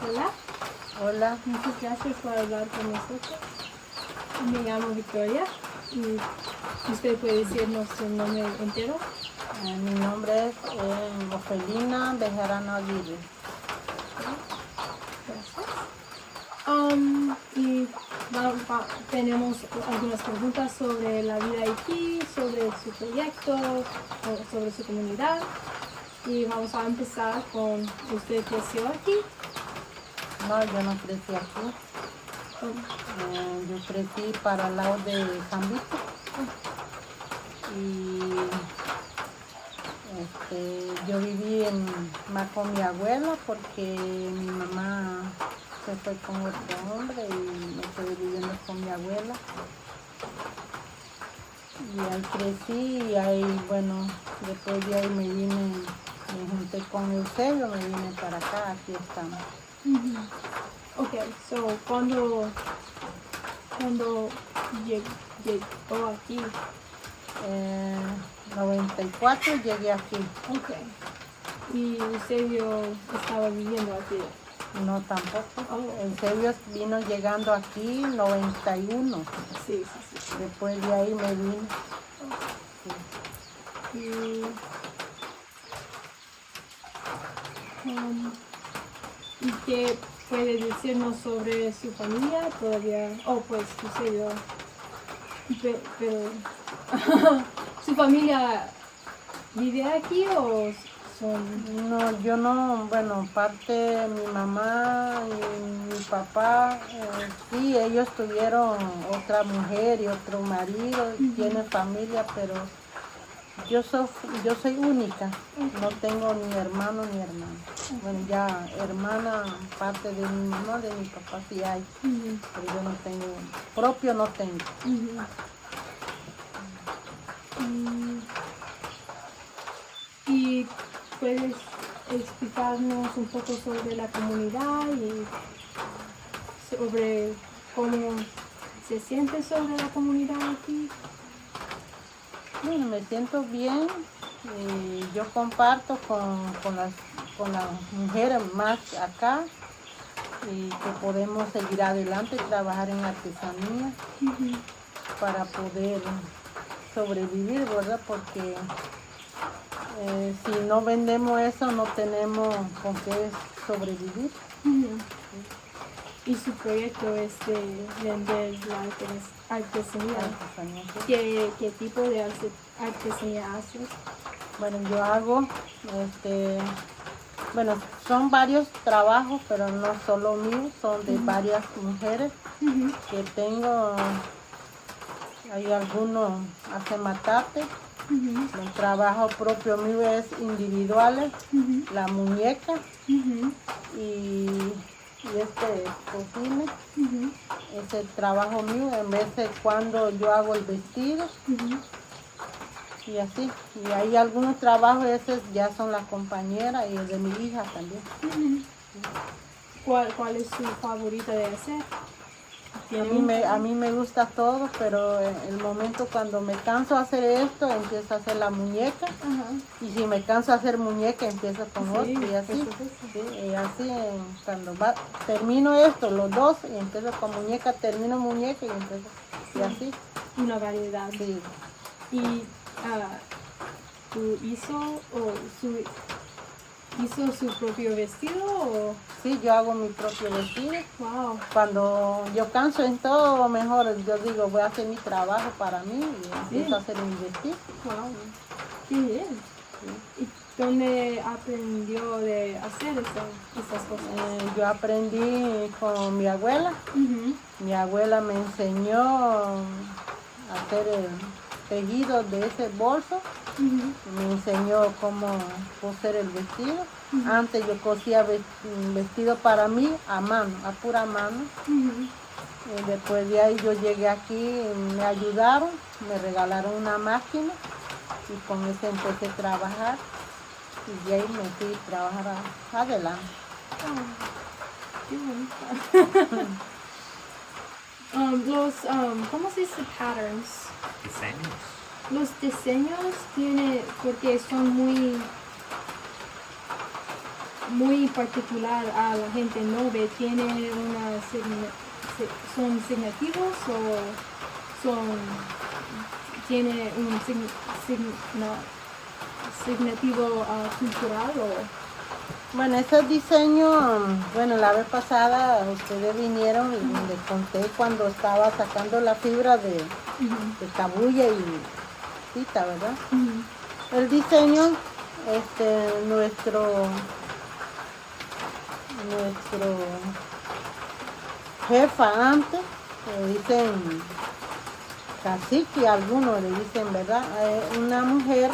Hola, Hola, muchas gracias por hablar con nosotros. Me llamo Victoria y usted puede decirnos su nombre entero. mi nombre es Ofelina Bejarano Aguirre. Gracias. Tenemos algunas preguntas sobre la vida aquí, sobre su proyecto, o sobre su comunidad. Y vamos a empezar con, ¿usted creció aquí? No, yo no crecí aquí. Yo crecí para el lado de San Vito. Y yo viví más con mi abuela porque mi mamá se fue con otro hombre y me quedé viviendo con mi abuela. Y ahí crecí y ahí, bueno, después de ahí me junté con Eusebio, me vine para acá, aquí estamos. Ok, so, cuando llegó aquí, 94 llegué aquí. ok, y Eusebio estaba viviendo aquí. No, tampoco. Oh. Eusebio vino llegando aquí 91. Sí, sí, sí. Después de ahí me vine. Sí. ¿Y qué puede decirnos sobre su familia? Todavía, pues Eusebio, pero ¿su familia vive aquí o son? No, yo no, bueno, parte mi mamá y mi papá, sí, ellos tuvieron otra mujer y otro marido, tienen familia, pero yo soy única, no tengo ni hermano ni hermana. Bueno, ya hermana, parte de mi mamá, de mi papá sí hay, pero yo no tengo, propio no tengo. ¿Y puedes explicarnos un poco sobre la comunidad y sobre cómo se siente sobre la comunidad aquí? Bueno, me siento bien, yo comparto con las mujeres más acá y que podemos seguir adelante y trabajar en artesanía para poder sobrevivir, ¿verdad? Porque si no vendemos eso no tenemos con qué sobrevivir. Y su proyecto es de vender la artesanía. Sí. ¿Qué tipo de artesanía haces? Bueno, yo hago, bueno, son varios trabajos, pero no solo míos, son de varias mujeres que tengo. Hay algunos hacen matate, el trabajo propio mío es individuales, la muñeca y cocina, es el trabajo mío, en vez de cuando yo hago el vestido y así. Y hay algunos trabajos, esos ya son las compañeras y el de mi hija también. ¿Cuál es su favorita de hacer? A mí me gusta todo, pero en el momento cuando me canso de hacer esto, empiezo a hacer la muñeca. Y si me canso de hacer muñeca, empiezo con otro y así. Sí, y así cuando termino esto, los dos, y empiezo con muñeca, termino muñeca y empiezo. Y así. Una variedad. Sí. ¿Y tú hizo su propio vestido o? Sí, yo hago mi propio vestido. Wow. Cuando yo canso en todo, mejor yo digo, voy a hacer mi trabajo para mí y empiezo a hacer mi vestido. Wow. Qué bien. Sí. ¿Y dónde aprendió de hacer estas cosas? Yo aprendí con mi abuela. Mi abuela me enseñó a hacer el tejido de ese bolso. Me enseñó cómo coser el vestido. Antes yo cosía vestido para mí a mano, a pura mano. Y después de ahí yo llegué aquí, me ayudaron, me regalaron una máquina y con eso empecé a trabajar. Y de ahí me fui a trabajar adelante. Qué bonito. ¿Cómo se dice patterns? Diseños. Los diseños porque son muy muy particular a la gente nove, ¿tiene son signativos o tiene un signativo cultural o? Bueno, esos diseños, bueno, la vez pasada ustedes vinieron y les conté cuando estaba sacando la fibra de cabuya y cita, ¿verdad? El diseño, nuestro jefa antes, le dicen cacique, algunos le dicen, ¿verdad? Una mujer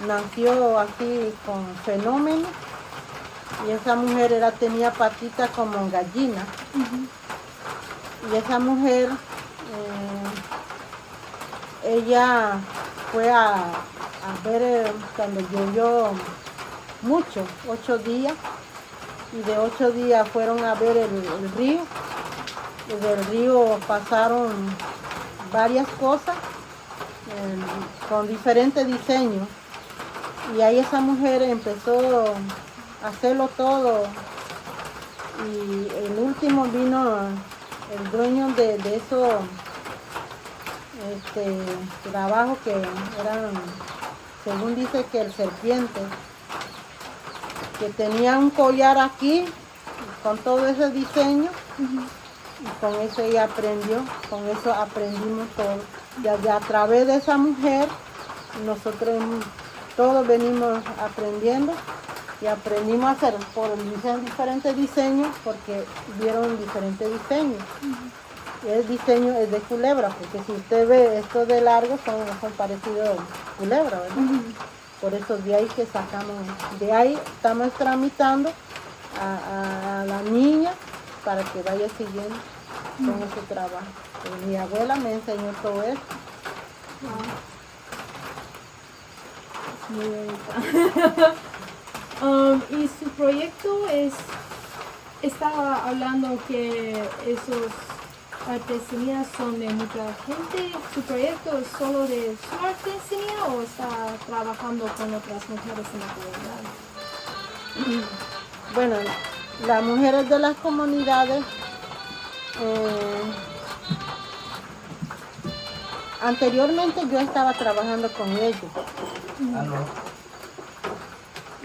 nació así con fenómenos y esa mujer tenía patitas como gallina. Y esa mujer, ella fue a ver cuando llovió mucho, 8 días, y de 8 días fueron a ver el río, y del río pasaron varias cosas con diferentes diseños, y ahí esa mujer empezó a hacerlo todo, y el último vino el dueño de esos trabajos que eran, según dice que el serpiente, que tenía un collar aquí con todo ese diseño, y con eso ella aprendió, con eso aprendimos todo. Y a través de esa mujer, nosotros todos venimos aprendiendo y aprendimos a hacer por diferentes diseños porque vieron diferentes diseños. El diseño es de culebra, porque si usted ve esto de largo son parecidos a culebra, ¿verdad? Por eso de ahí que sacamos, de ahí estamos tramitando a la niña para que vaya siguiendo con ese trabajo. Pues mi abuela me enseñó todo eso. Muy bonita. Y su proyecto estaba hablando que esos artesanías son de mucha gente. ¿Su proyecto es solo de su artesanía o está trabajando con otras mujeres en la comunidad? Bueno, las mujeres de las comunidades, anteriormente yo estaba trabajando con ellos. ¿Aló?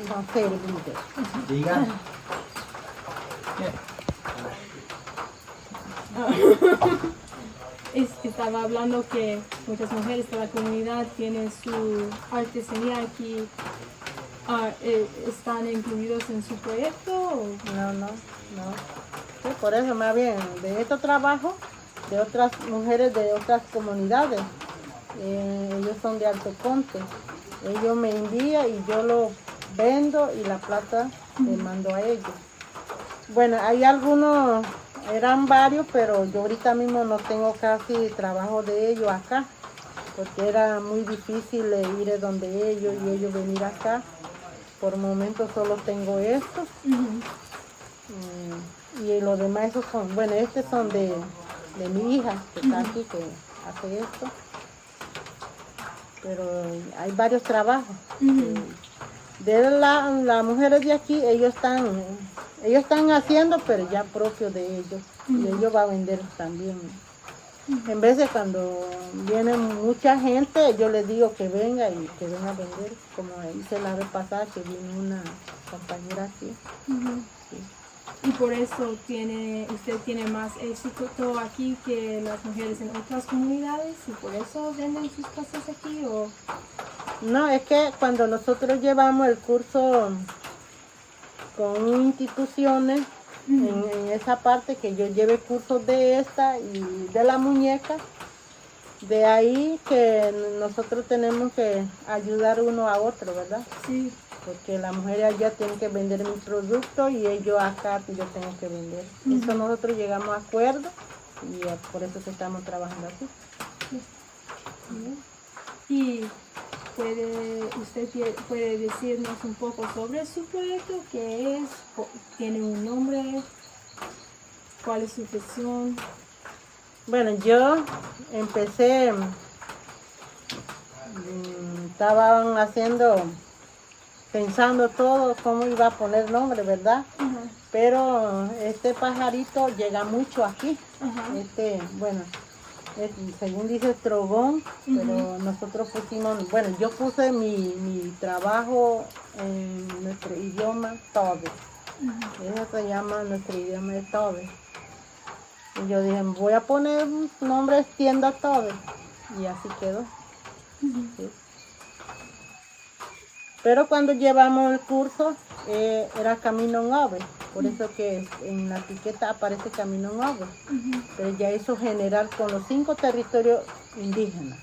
No sé, Diga. Estaba hablando que muchas mujeres de la comunidad tienen su artesanía aquí. ¿Están incluidos en su proyecto? ¿O? No. Sí, por eso más bien, de estos trabajos, de otras mujeres de otras comunidades, ellos son de Alto Conte. Ellos me envían y yo lo vendo y la plata le mando a ellos. Bueno, hay algunos, eran varios, pero yo ahorita mismo no tengo casi trabajo de ellos acá, porque era muy difícil ir donde ellos y ellos venir acá. Por el momento solo tengo estos. Y los demás esos son, bueno, estos son de mi hija, que está aquí, que hace esto. Pero hay varios trabajos. De las mujeres de aquí, ellos están haciendo, pero ya propio de ellos. Y ellos van a vender también. En vez de cuando viene mucha gente, yo les digo que venga y que venga a vender, como hice la vez pasada que vino una compañera aquí. Sí. Y por eso usted tiene más éxito aquí que las mujeres en otras comunidades y por eso venden sus cosas aquí, ¿o? No, es que cuando nosotros llevamos el curso con instituciones, en esa parte que yo lleve cursos de esta y de la muñeca, de ahí que nosotros tenemos que ayudar uno a otro, ¿verdad? Sí. Porque las mujeres allá tienen que vender mi producto y ellos acá yo tengo que vender. Eso nosotros llegamos a acuerdo y por eso que estamos trabajando así. Y usted puede decirnos un poco sobre su proyecto, qué es, tiene un nombre, cuál es su gestión. Bueno, yo empecé, estaban haciendo pensando todo cómo iba a poner nombre, ¿verdad? Ajá. Pero este pajarito llega mucho aquí. Ajá. Bueno, según dice Trogón, pero nosotros pusimos, bueno, yo puse mi trabajo en nuestro idioma Tobe. Eso se llama nuestro idioma de Tobe. Y yo dije, voy a poner nombre tienda Tobe. Y así quedó. Sí. Pero cuando llevamos el curso, era Camino Nove. Por eso que en la etiqueta aparece Camino Nove. Pero ya eso general con los 5 territorios indígenas.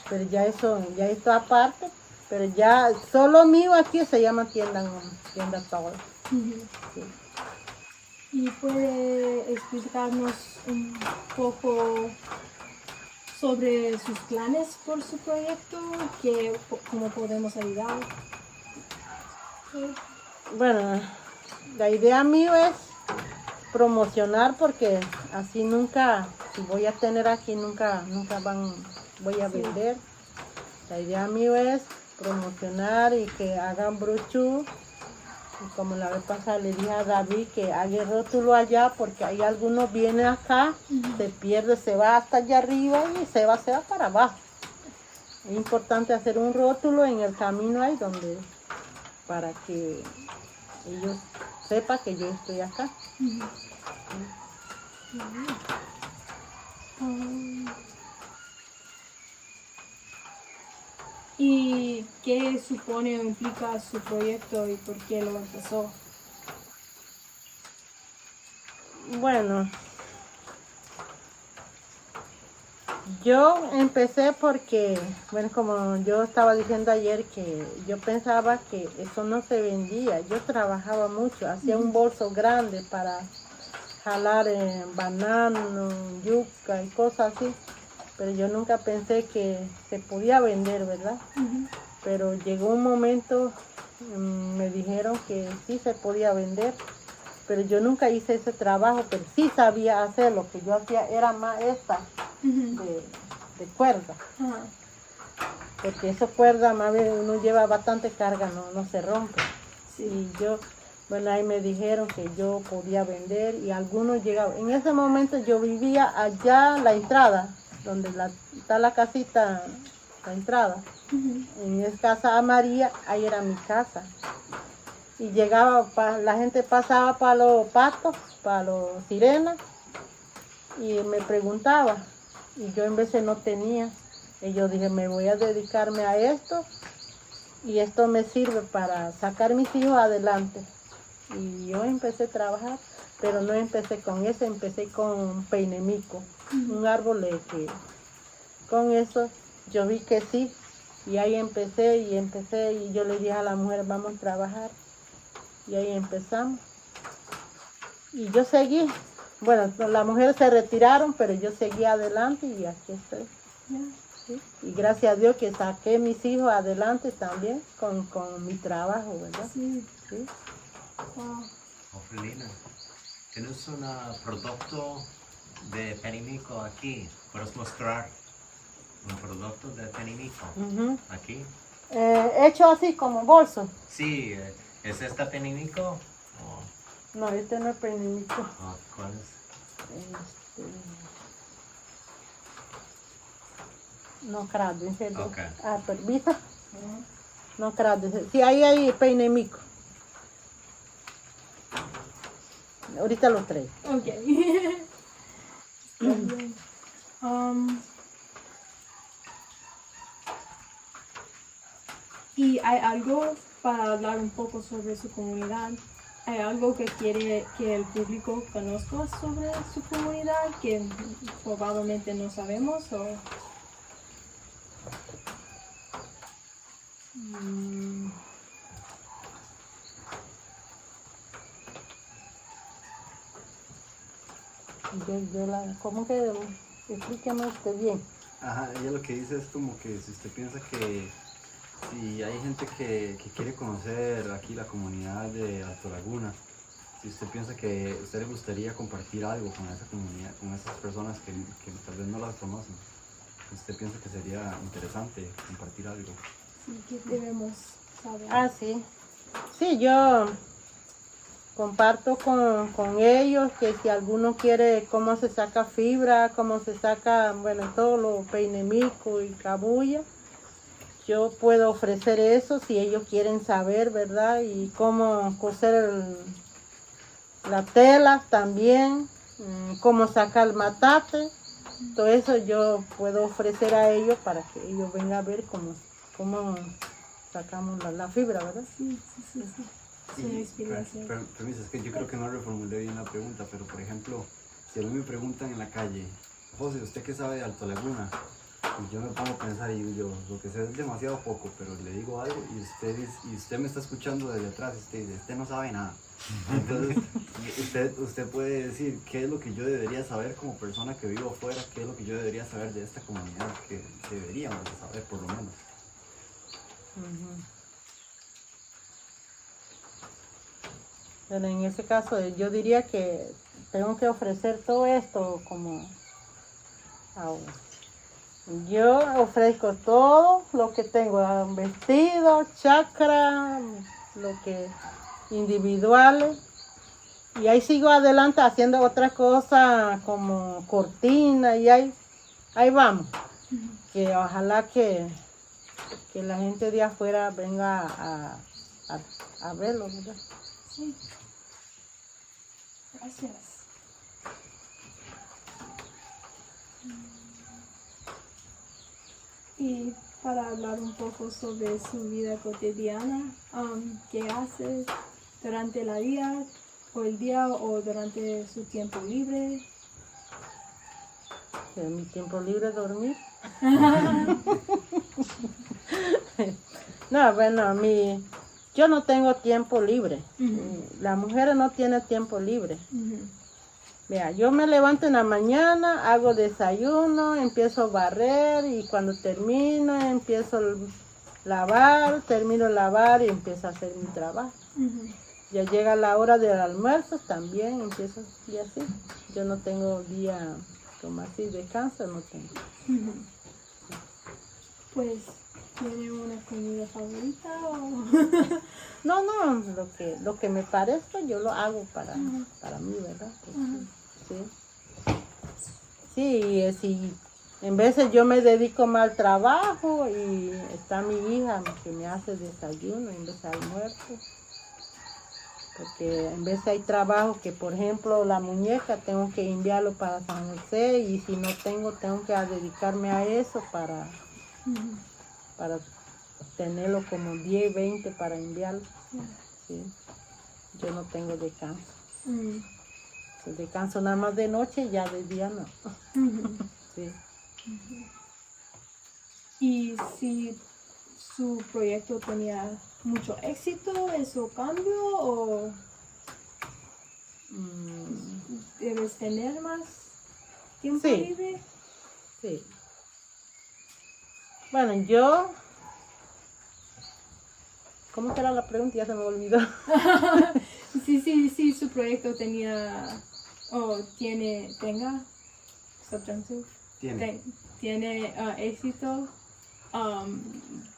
Pero ya esto aparte. Pero ya solo mío aquí se llama tienda Tobe. Sí. ¿Y puede explicarnos un poco sobre sus planes por su proyecto? ¿Cómo podemos ayudar? Bueno, la idea mía es promocionar porque así nunca, si voy a tener aquí, nunca voy a vender. La idea mía es promocionar y que hagan brochú. Y como la vez pasada le dije a David que haga el rótulo allá porque hay algunos vienen acá, se pierde, se va hasta allá arriba y se va para abajo. Es importante hacer un rótulo en el camino ahí para que ellos sepan que yo estoy acá. ¿Y qué supone o implica su proyecto y por qué lo empezó? Bueno, yo empecé porque, bueno, como yo estaba diciendo ayer, que yo pensaba que eso no se vendía. Yo trabajaba mucho, hacía un bolso grande para jalar banano, yuca y cosas así. Pero yo nunca pensé que se podía vender, ¿verdad? Pero llegó un momento, me dijeron que sí se podía vender. Pero yo nunca hice ese trabajo, pero sí sabía hacer. Lo que yo hacía era más esta de cuerda. Porque esa cuerda, más bien, uno lleva bastante carga, no se rompe. Sí. Y yo, bueno, ahí me dijeron que yo podía vender y algunos llegaban. En ese momento yo vivía allá en la entrada, donde está la casita, la entrada. En esa casa María, ahí era mi casa. Y llegaba, la gente pasaba para los patos, para los sirenas, y me preguntaba, y yo en veces no tenía. Y yo dije, me voy a dedicarme a esto, y esto me sirve para sacar mis hijos adelante. Y yo empecé a trabajar, pero no empecé con ese, empecé con peinemico, un árbol que con eso yo vi que sí, y ahí empecé, y yo le dije a la mujer, vamos a trabajar. Y ahí empezamos. Y yo seguí. Bueno, las mujeres se retiraron, pero yo seguí adelante y aquí estoy. ¿Sí? Y gracias a Dios que saqué mis hijos adelante también con mi trabajo, ¿verdad? Sí. ¿Sí? Wow. Ofelina, tienes un producto de penimico aquí. ¿Puedes mostrar un producto de penimico aquí? Hecho así como bolso. Sí, ¿es este penimico? No, este no es peinemico. ¿Cuál es? No credo, en serio. Ok. Pero ¿viste? No credo. Sí, ahí hay peinemico. Ahorita lo traigo. Ok. Está bien. ¿Y hay algo para hablar un poco sobre su comunidad? ¿Hay algo que quiere que el público conozca sobre su comunidad que probablemente no sabemos? ¿Cómo que explíqueme usted bien? Ajá, ella lo que dice es como que si usted piensa que si hay gente que quiere conocer aquí la comunidad de Alto Laguna, si usted piensa que a usted le gustaría compartir algo con esa comunidad, con esas personas que tal vez no las conocen, usted piensa que sería interesante compartir algo. Sí, ¿qué debemos saber. Ah, sí. Sí, yo comparto con ellos que si alguno quiere cómo se saca fibra, cómo se saca, bueno, todo lo peinemico y cabuya, yo puedo ofrecer eso si ellos quieren saber, ¿verdad? Y cómo coser la tela también, cómo sacar el matate. Todo eso yo puedo ofrecer a ellos para que ellos vengan a ver cómo sacamos la fibra, ¿verdad? Sí. Es una experiencia. Permiso, es que yo creo que no reformulé bien la pregunta, pero por ejemplo, si a mí me preguntan en la calle, José, ¿usted qué sabe de Alto Laguna? Y yo me pongo a pensar y yo, lo que sé es demasiado poco, pero le digo algo y usted me está escuchando desde atrás, usted no sabe nada. Entonces, usted puede decir qué es lo que yo debería saber como persona que vivo afuera, qué es lo que yo debería saber de esta comunidad, que deberíamos de saber por lo menos. Pero en ese caso yo diría que tengo que ofrecer todo esto como ahora. Yo ofrezco todo lo que tengo, vestido, chakra, lo que individuales. Y ahí sigo adelante haciendo otra cosa como cortina y ahí vamos. Que ojalá que la gente de afuera venga a verlo, ¿verdad? Sí. Gracias. Y para hablar un poco sobre su vida cotidiana, ¿qué hace durante el día o durante su tiempo libre? En mi tiempo libre dormir. No, bueno, yo no tengo tiempo libre. Las mujeres no tienen tiempo libre. Vea, yo me levanto en la mañana, hago desayuno, empiezo a barrer y cuando termino empiezo a lavar, termino de lavar y empiezo a hacer mi trabajo. Ya llega la hora del almuerzo, también empiezo y así. Yo no tengo día como así, descanso no tengo. Pues, ¿tiene una comida favorita o...? No, lo que me parezca yo lo hago para mí, ¿verdad? Porque, sí, sí, en veces yo me dedico más al trabajo y está mi hija que me hace desayuno en vez de almuerzo. Porque en vez hay trabajo que, por ejemplo, la muñeca tengo que enviarlo para San José y si no tengo que dedicarme a eso para tenerlo como 10, 20 para enviarlo. Sí. Yo no tengo descanso. Descanso nada más de noche, ya de día no. Sí. Y si su proyecto tenía mucho éxito, ¿eso cambió o debes tener más tiempo Sí. libre? Sí. Bueno, yo... ¿Cómo era la pregunta? Ya se me olvidó. Sí, su proyecto tenga, subjunctive, tiene éxito,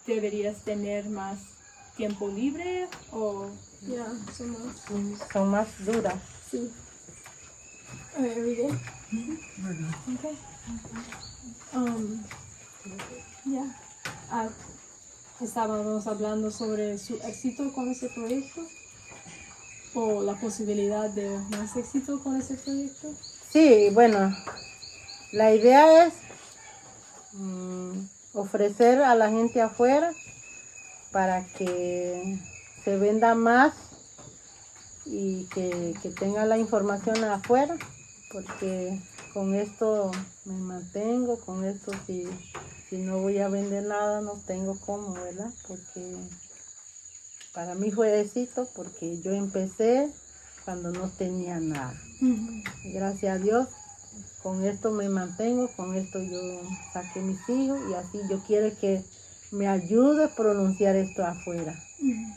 ¿deberías tener más tiempo libre o Son más duras. Sí. Every day. Okay. Estábamos hablando sobre su éxito con ese proyecto o la posibilidad de más éxito con ese proyecto. Sí, bueno, la idea es ofrecer a la gente afuera para que se venda más y que tenga la información afuera, porque con esto me mantengo, con esto si no voy a vender nada no tengo cómo, ¿verdad? Porque para mí fue éxito porque yo empecé cuando no tenía nada. Gracias a Dios, con esto me mantengo, con esto yo saqué mis hijos y así yo quiero que me ayude a pronunciar esto afuera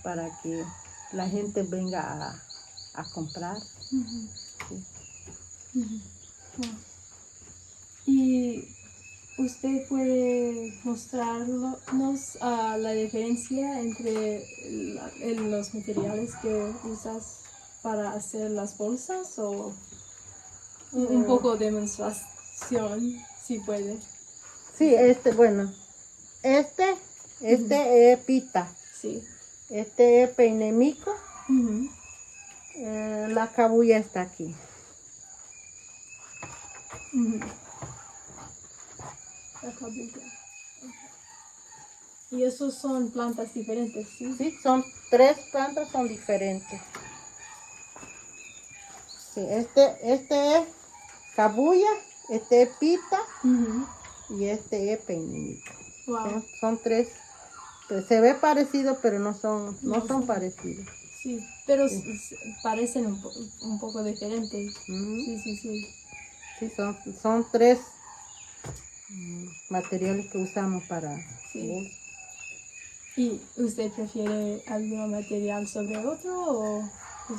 para que la gente venga a comprar. Sí. Y ¿usted puede mostrarnos la diferencia entre los materiales que usas para hacer las bolsas o un poco de demostración, si puede? Sí, bueno, este es pita, Sí. este es peinemico, Ujú. la cabuya está aquí. Ujú. La cabuya. Y esos son plantas diferentes, ¿sí? Sí, son 3 plantas, son diferentes. Sí, este es cabuya, este es pita Ujú. y este es peinemico. Wow. Son 3. Pues se ve parecido, pero no son No son. parecidos. Sí, pero Sí. parecen un poco diferentes. Ujú. Sí, sí, sí. Sí, son 3 materiales que usamos para Sí. bolsas. ¿Y usted prefiere algún material sobre otro o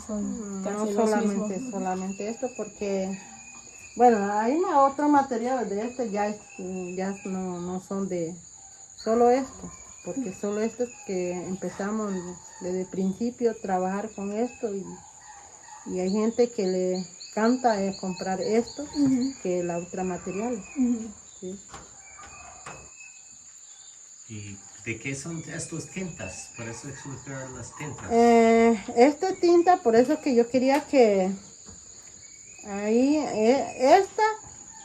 son No casi los solamente, mismos? solamente esto, porque, bueno, hay otros materiales de este, ya no son de solo esto, porque solo esto que empezamos desde el principio a trabajar con esto y hay gente que le canta comprar esto Ujú, que la otra material. ujú. ¿Sí? ¿Y de qué son estas tintas? Por eso explicar las tintas. Esta tinta, por eso que yo quería que ahí,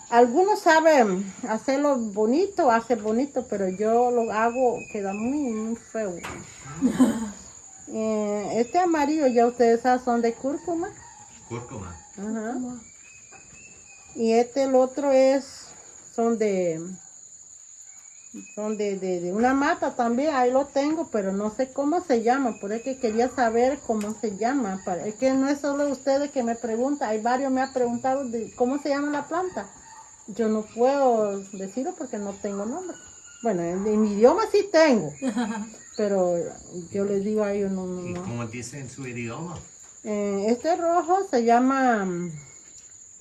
algunos saben hacerlo bonito, hace bonito, pero yo lo hago, queda muy feo. Este amarillo ya ustedes saben son de cúrcuma. Cúrcuma. Ajá. Como- Y el otro son de una mata también, ahí lo tengo, pero no sé cómo se llama, por eso que quería saber cómo se llama. Es que no es solo ustedes que me preguntan, hay varios me han preguntado de cómo se llama la planta. Yo no puedo decirlo porque no tengo nombre. Bueno, en mi idioma sí tengo, pero yo les digo a ellos ¿Y no. cómo dice en su idioma? Este rojo se llama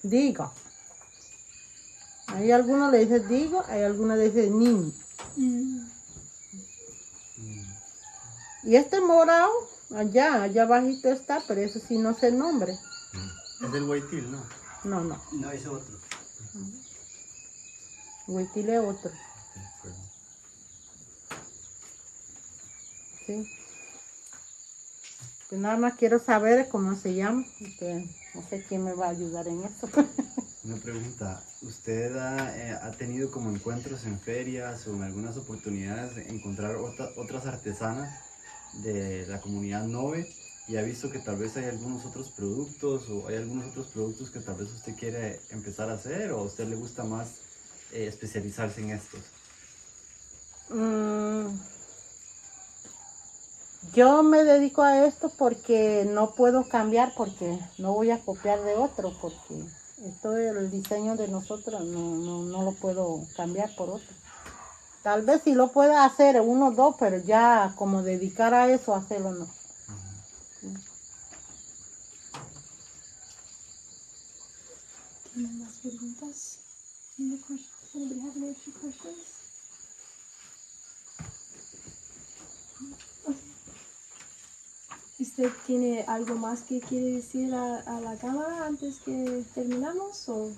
digo. Hay algunos le dicen digo, hay algunos le dicen nin. Mm. Y este morado, allá abajito está, pero eso sí no sé el nombre. Es del huaytil, ¿no? No, No, ese otro. huitil es otro. Sí. Pues nada más quiero saber cómo se llama, porque no sé quién me va a ayudar en eso. Una pregunta, ¿usted ha tenido como encuentros en ferias o en algunas oportunidades de encontrar otras artesanas de la comunidad Nove y ha visto que tal vez hay algunos otros productos o hay algunos otros productos que tal vez usted quiere empezar a hacer o a usted le gusta más especializarse en estos? Yo me dedico a esto porque no puedo cambiar, porque no voy a copiar de otro, porque el diseño de nosotros no lo puedo cambiar por otro. Tal vez si lo pueda hacer uno o dos, pero ya como dedicar a eso, hacerlo no. ¿Tienen más preguntas? Anybody have any extra questions? Okay. ¿Usted tiene algo más que quiere decir a la cámara antes que terminamos? ¿O?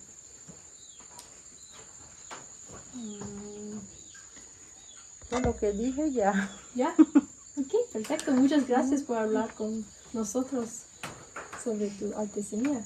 Todo lo que dije ya. ¿Ya? Ok, perfecto. Muchas gracias por hablar con nosotros sobre tu artesanía.